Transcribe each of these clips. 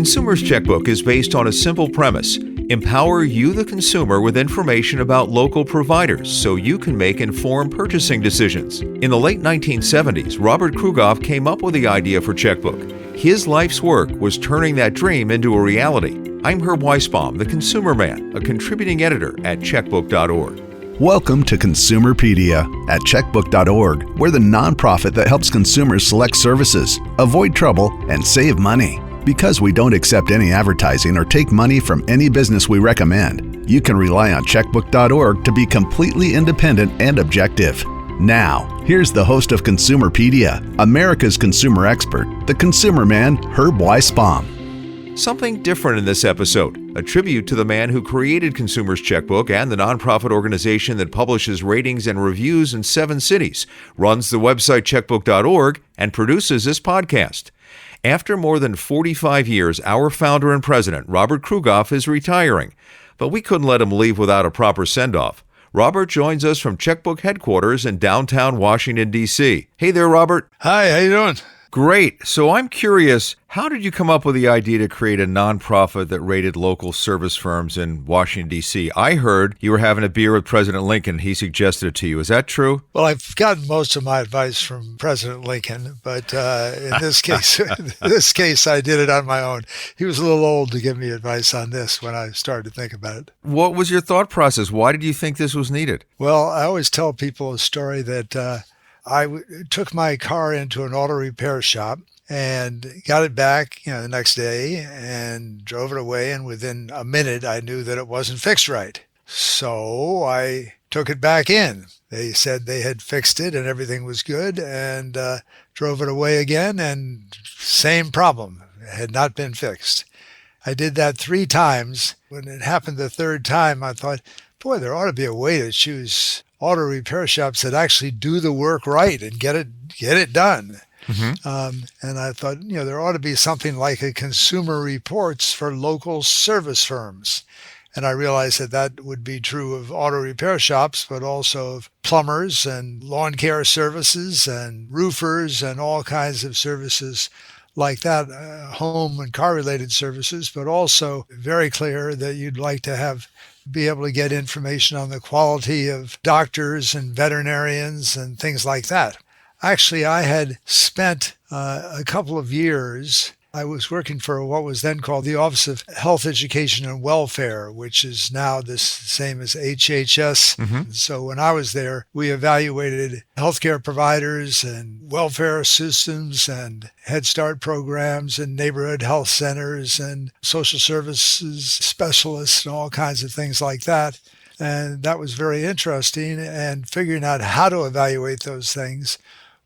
Consumer's Checkbook is based on a simple premise: empower you, the consumer, with information about local providers so you can make informed purchasing decisions. In the late 1970s, Robert Krughoff came up with the idea for Checkbook. His life's work was turning that dream into a reality. I'm Herb Weisbaum, the Consumer Man, a contributing editor at Checkbook.org. Welcome to Consumerpedia at Checkbook.org. We're the nonprofit that helps consumers select services, avoid trouble, and save money. Because we don't accept any advertising or take money from any business we recommend, you can rely on Checkbook.org to be completely independent and objective. Now, here's the host of Consumerpedia, America's consumer expert, the Consumer Man, Herb Weisbaum. Something different in this episode, a tribute to the man who created Consumer's Checkbook and the nonprofit organization that publishes ratings and reviews in 7 cities, runs the website Checkbook.org, and produces this podcast. After more than 45 years, our founder and president, Robert Krughoff, is retiring. But we couldn't let him leave without a proper send-off. Robert joins us from Checkbook headquarters in downtown Washington, D.C. Hey there, Robert. Hi, how you doing? Great. So I'm curious, how did you come up with the idea to create a nonprofit that rated local service firms in Washington, D.C.? I heard you were having a beer with President Lincoln. He suggested it to you. Is that true? Well, I've gotten most of my advice from President Lincoln, but in this case, I did it on my own. He was a little old to give me advice on this when I started to think about it. What was your thought process? Why did you think this was needed? Well, I always tell people a story that I took my car into an auto repair shop and got it back, the next day and drove it away. And within a minute, I knew that it wasn't fixed right. So I took it back in. They said they had fixed it and everything was good, and drove it away again. And same problem. It had not been fixed. I did that 3 times. When it happened the 3rd time, I thought, boy, there ought to be a way to choose auto repair shops that actually do the work right and get it done. Mm-hmm. And I thought, there ought to be something like a Consumer Reports for local service firms. And I realized that would be true of auto repair shops, but also of plumbers and lawn care services and roofers and all kinds of services like that, home and car-related services, but also very clear that you'd like to be able to get information on the quality of doctors and veterinarians and things like that. Actually, I had spent a couple of years. I was working for what was then called the Office of Health, Education, and Welfare, which is now the same as HHS. Mm-hmm. So when I was there, we evaluated healthcare providers and welfare systems and Head Start programs and neighborhood health centers and social services specialists and all kinds of things like that. And that was very interesting. And figuring out how to evaluate those things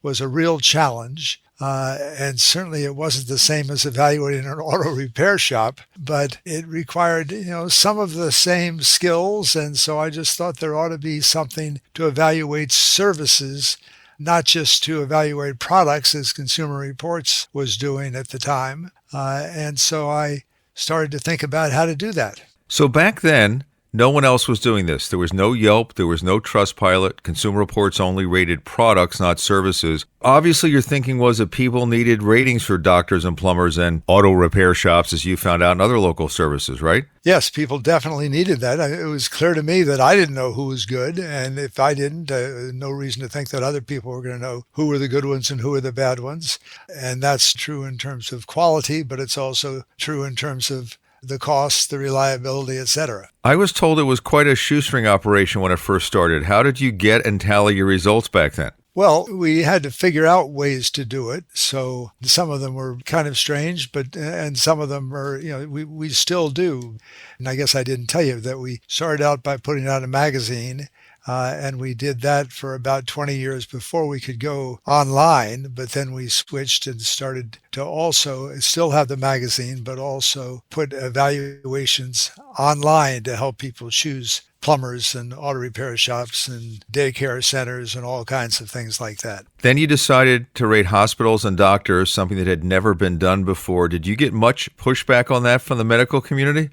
was a real challenge. And certainly it wasn't the same as evaluating an auto repair shop, but it required, some of the same skills. And so I just thought there ought to be something to evaluate services, not just to evaluate products, as Consumer Reports was doing at the time. And so I started to think about how to do that. So back then, no one else was doing this. There was no Yelp. There was no Trustpilot. Consumer Reports only rated products, not services. Obviously, your thinking was that people needed ratings for doctors and plumbers and auto repair shops, as you found out, and other local services, right? Yes, people definitely needed that. It was clear to me that I didn't know who was good. And if I didn't, no reason to think that other people were going to know who were the good ones and who were the bad ones. And that's true in terms of quality, but it's also true in terms of the cost, the reliability, etc. I was told it was quite a shoestring operation when it first started. How did you get and tally your results back then? Well, we had to figure out ways to do it. So some of them were kind of strange, and some of them are, we still do. And I guess I didn't tell you that we started out by putting out a magazine. And we did that for about 20 years before we could go online. But then we switched and started to also still have the magazine, but also put evaluations online to help people choose plumbers and auto repair shops and daycare centers and all kinds of things like that. Then you decided to rate hospitals and doctors, something that had never been done before. Did you get much pushback on that from the medical community?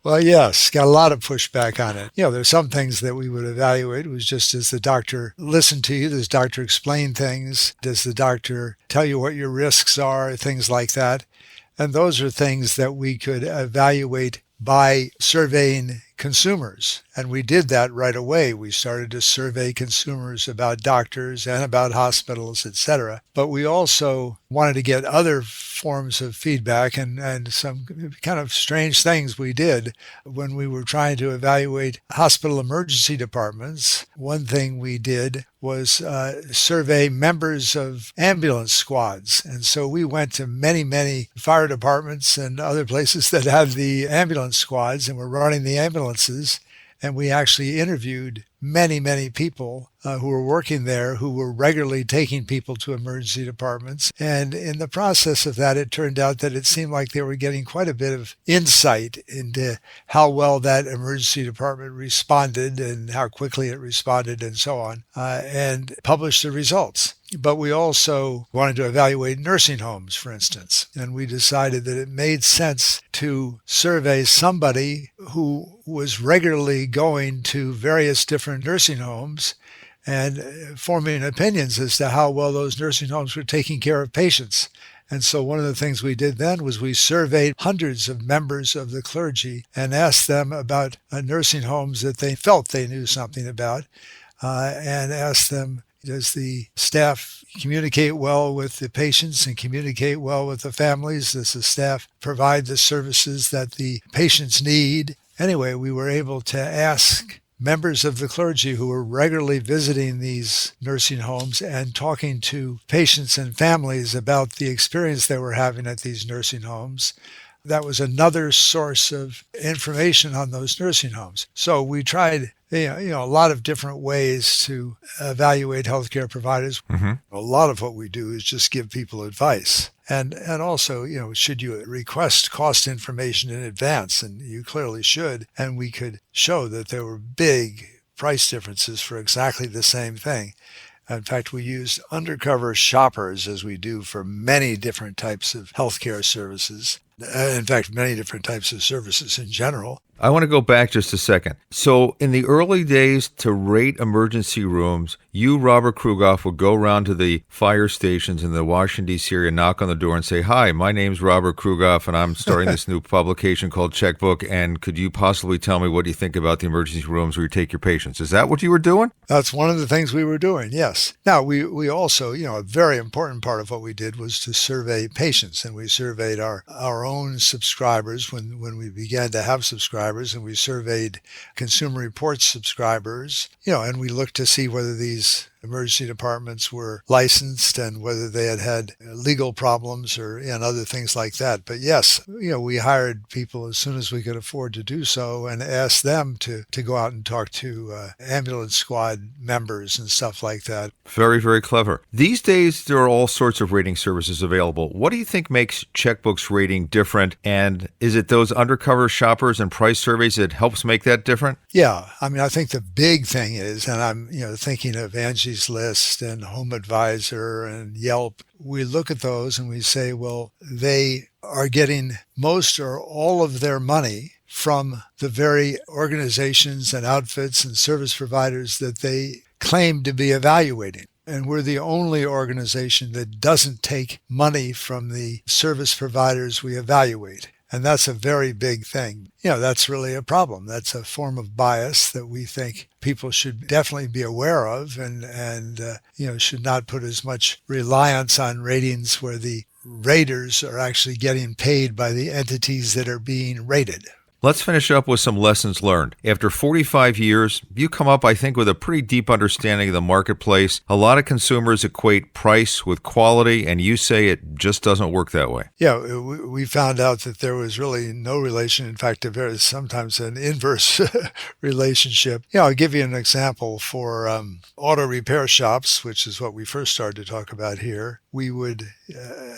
Well, yes, got a lot of pushback on it. There's some things that we would evaluate. It was just, does the doctor listen to you? Does the doctor explain things? Does the doctor tell you what your risks are? Things like that. And those are things that we could evaluate by surveying consumers. And we did that right away. We started to survey consumers about doctors and about hospitals, etc. But we also wanted to get other forms of feedback and some kind of strange things we did when we were trying to evaluate hospital emergency departments. One thing we did was survey members of ambulance squads. And so we went to many fire departments and other places that had the ambulance squads and were running the ambulances. And we actually interviewed many people who were working there, who were regularly taking people to emergency departments. And in the process of that, it turned out that it seemed like they were getting quite a bit of insight into how well that emergency department responded and how quickly it responded and so on, and published the results. But we also wanted to evaluate nursing homes, for instance, and we decided that it made sense to survey somebody who was regularly going to various different nursing homes and forming opinions as to how well those nursing homes were taking care of patients. And so one of the things we did then was we surveyed hundreds of members of the clergy and asked them about nursing homes that they felt they knew something about, and asked them, does the staff communicate well with the patients and communicate well with the families? Does the staff provide the services that the patients need? Anyway, we were able to ask members of the clergy who were regularly visiting these nursing homes and talking to patients and families about the experience they were having at these nursing homes. That was another source of information on those nursing homes. So we tried a lot of different ways to evaluate healthcare providers. Mm-hmm. A lot of what we do is just give people advice. And also, should you request cost information in advance? And you clearly should. And we could show that there were big price differences for exactly the same thing. In fact, we used undercover shoppers, as we do for many different types of healthcare services. In fact, many different types of services in general. I want to go back just a second. So in the early days to rate emergency rooms, you, Robert Krughoff, would go around to the fire stations in the Washington, D.C. area, knock on the door and say, "Hi, my name's Robert Krughoff, and I'm starting this new publication called Checkbook, and could you possibly tell me what you think about the emergency rooms where you take your patients?" Is that what you were doing? That's one of the things we were doing, yes. Now, we also, a very important part of what we did was to survey patients, and we surveyed our own subscribers when we began to have subscribers, and we surveyed Consumer Reports subscribers, and we looked to see whether these emergency departments were licensed and whether they had legal problems and other things like that. But yes, we hired people as soon as we could afford to do so and asked them to go out and talk to ambulance squad members and stuff like that. Very, very clever. These days, there are all sorts of rating services available. What do you think makes Checkbook's rating different? And is it those undercover shoppers and price surveys that helps make that different? Yeah. I think the big thing is, and I'm thinking of Angie's List and Home Advisor and Yelp, we look at those and we say, well, they are getting most or all of their money from the very organizations and outfits and service providers that they claim to be evaluating. And we're the only organization that doesn't take money from the service providers we evaluate. And that's a very big thing. That's really a problem. That's a form of bias that we think people should definitely be aware of and should not put as much reliance on ratings where the raters are actually getting paid by the entities that are being rated. Let's finish up with some lessons learned. After 45 years, you come up, I think, with a pretty deep understanding of the marketplace. A lot of consumers equate price with quality, and you say it just doesn't work that way. Yeah, we found out that there was really no relation. In fact, there is sometimes an inverse relationship. I'll give you an example for auto repair shops, which is what we first started to talk about here. We would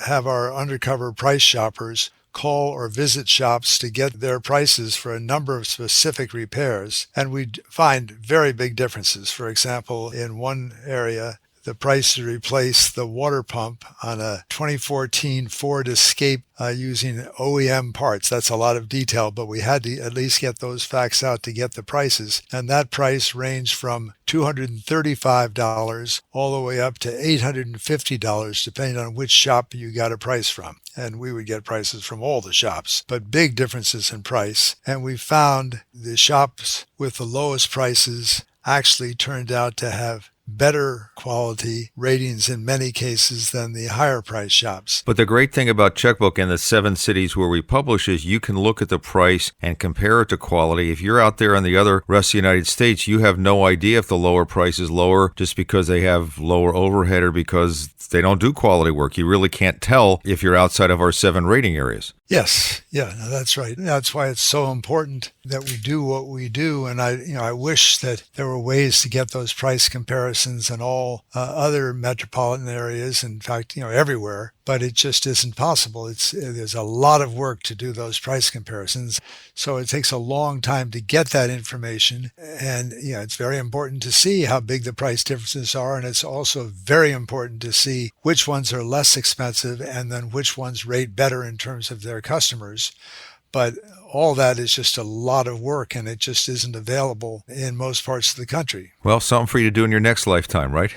have our undercover price shoppers call or visit shops to get their prices for a number of specific repairs, and we'd find very big differences. For example, in one area, the price to replace the water pump on a 2014 Ford Escape using OEM parts. That's a lot of detail, but we had to at least get those facts out to get the prices. And that price ranged from $235 all the way up to $850, depending on which shop you got a price from. And we would get prices from all the shops, but big differences in price. And we found the shops with the lowest prices actually turned out to have better quality ratings in many cases than the higher price shops. But the great thing about Checkbook and the 7 cities where we publish is you can look at the price and compare it to quality. If you're out there in the other rest of the United States, you have no idea if the lower price is lower just because they have lower overhead or because they don't do quality work. You really can't tell if you're outside of our 7 rating areas. Yes. Yeah, no, that's right. That's why it's so important that we do what we do. And I wish that there were ways to get those price comparisons in all other metropolitan areas. In fact, everywhere. But it just isn't possible. There's a lot of work to do those price comparisons. So it takes a long time to get that information. And it's very important to see how big the price differences are. And it's also very important to see which ones are less expensive and then which ones rate better in terms of their customers. But all that is just a lot of work, and it just isn't available in most parts of the country. Well, something for you to do in your next lifetime, right?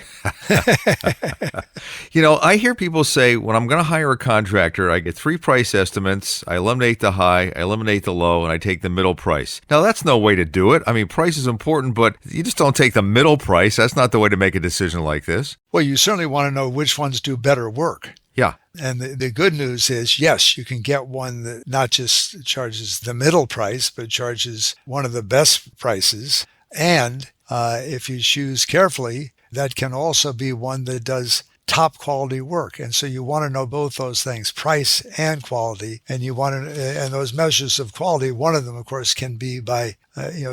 I hear people say, when I'm going to hire a contractor, I get 3 price estimates, I eliminate the high, I eliminate the low, and I take the middle price. Now, that's no way to do it. I mean, price is important, but you just don't take the middle price. That's not the way to make a decision like this. Well, you certainly want to know which ones do better work. Yeah. And the good news is, yes, you can get one that not just charges the middle price, but charges one of the best prices. And if you choose carefully, that can also be one that does top quality work. And so you want to know both those things, price and quality. And and those measures of quality, one of them, of course, can be by,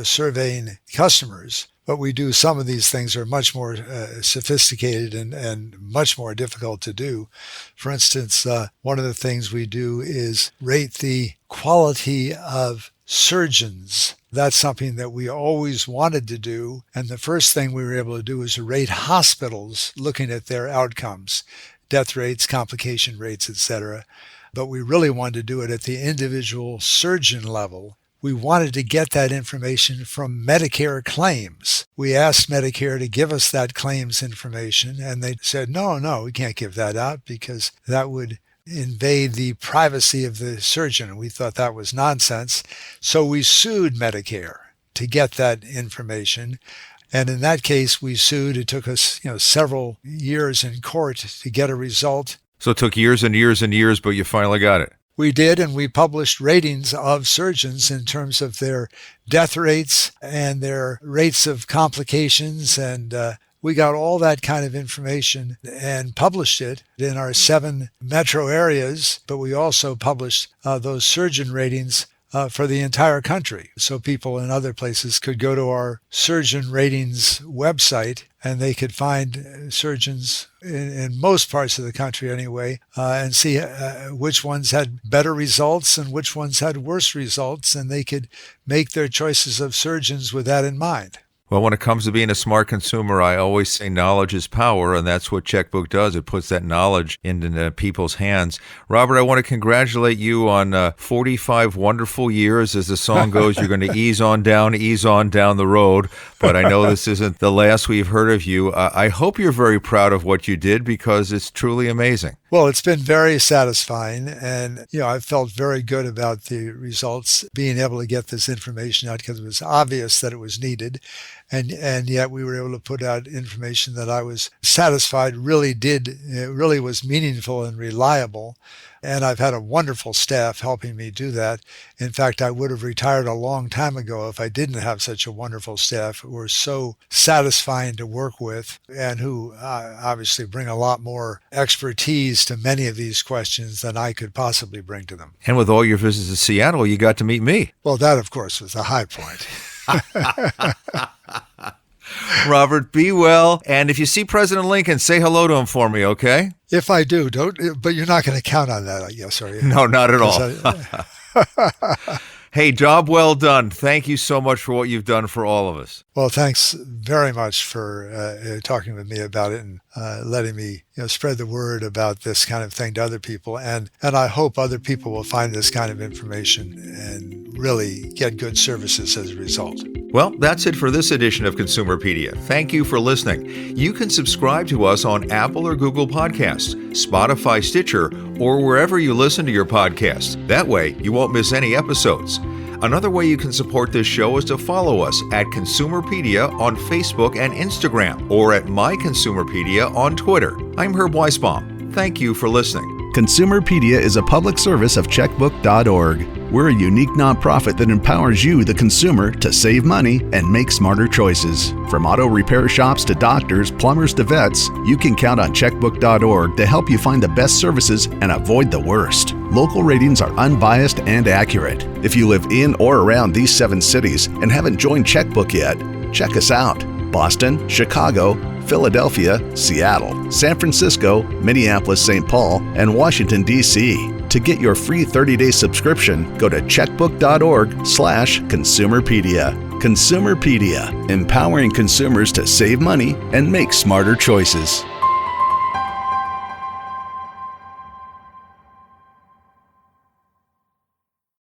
surveying customers. But we do some of these things are much more sophisticated and much more difficult to do. For instance, one of the things we do is rate the quality of surgeons. That's something that we always wanted to do. And the first thing we were able to do is to rate hospitals looking at their outcomes, death rates, complication rates, etc. But we really wanted to do it at the individual surgeon level. We wanted to get that information from Medicare claims. We asked Medicare to give us that claims information, and they said, no, we can't give that out because that would invade the privacy of the surgeon. We thought that was nonsense. So we sued Medicare to get that information. And in that case, we sued. It took us, several years in court to get a result. So it took years and years and years, but you finally got it. We did, and we published ratings of surgeons in terms of their death rates and their rates of complications. And we got all that kind of information and published it in our 7 metro areas. But we also published those surgeon ratings for the entire country. So people in other places could go to our surgeon ratings website and they could find surgeons in most parts of the country anyway, and see which ones had better results and which ones had worse results, and they could make their choices of surgeons with that in mind. Well, when it comes to being a smart consumer, I always say knowledge is power, and that's what Checkbook does. It puts that knowledge into people's hands. Robert, I want to congratulate you on 45 wonderful years. As the song goes, you're going to ease on down the road, but I know this isn't the last we've heard of you. I hope you're very proud of what you did because it's truly amazing. Well, it's been very satisfying, and I felt very good about the results, being able to get this information out because it was obvious that it was needed, and yet we were able to put out information that I was satisfied really was meaningful and reliable. And I've had a wonderful staff helping me do that. In fact, I would have retired a long time ago if I didn't have such a wonderful staff who were so satisfying to work with and who obviously bring a lot more expertise to many of these questions than I could possibly bring to them. And with all your visits to Seattle, you got to meet me. Well, that, of course, was the high point. Robert, be well. And if you see President Lincoln, say hello to him for me, okay? If I do, but you're not going to count on that, I guess, are you? No, not at all. Hey, job well done. Thank you so much for what you've done for all of us. Well, thanks very much for talking with me about it and letting me spread the word about this kind of thing to other people. And I hope other people will find this kind of information and really get good services as a result. Well, that's it for this edition of Consumerpedia. Thank you for listening. You can subscribe to us on Apple or Google Podcasts, Spotify, Stitcher, or wherever you listen to your podcasts. That way, you won't miss any episodes. Another way you can support this show is to follow us at Consumerpedia on Facebook and Instagram, or at My Consumerpedia on Twitter. I'm Herb Weisbaum. Thank you for listening. Consumerpedia is a public service of Checkbook.org. We're a unique nonprofit that empowers you, the consumer, to save money and make smarter choices. From auto repair shops to doctors, plumbers to vets, you can count on Checkbook.org to help you find the best services and avoid the worst. Local ratings are unbiased and accurate. If you live in or around these 7 cities and haven't joined Checkbook yet, check us out. Boston, Chicago, Philadelphia, Seattle, San Francisco, Minneapolis, St. Paul, and Washington, D.C. To get your free 30-day subscription, go to checkbook.org/Consumerpedia. Consumerpedia, empowering consumers to save money and make smarter choices.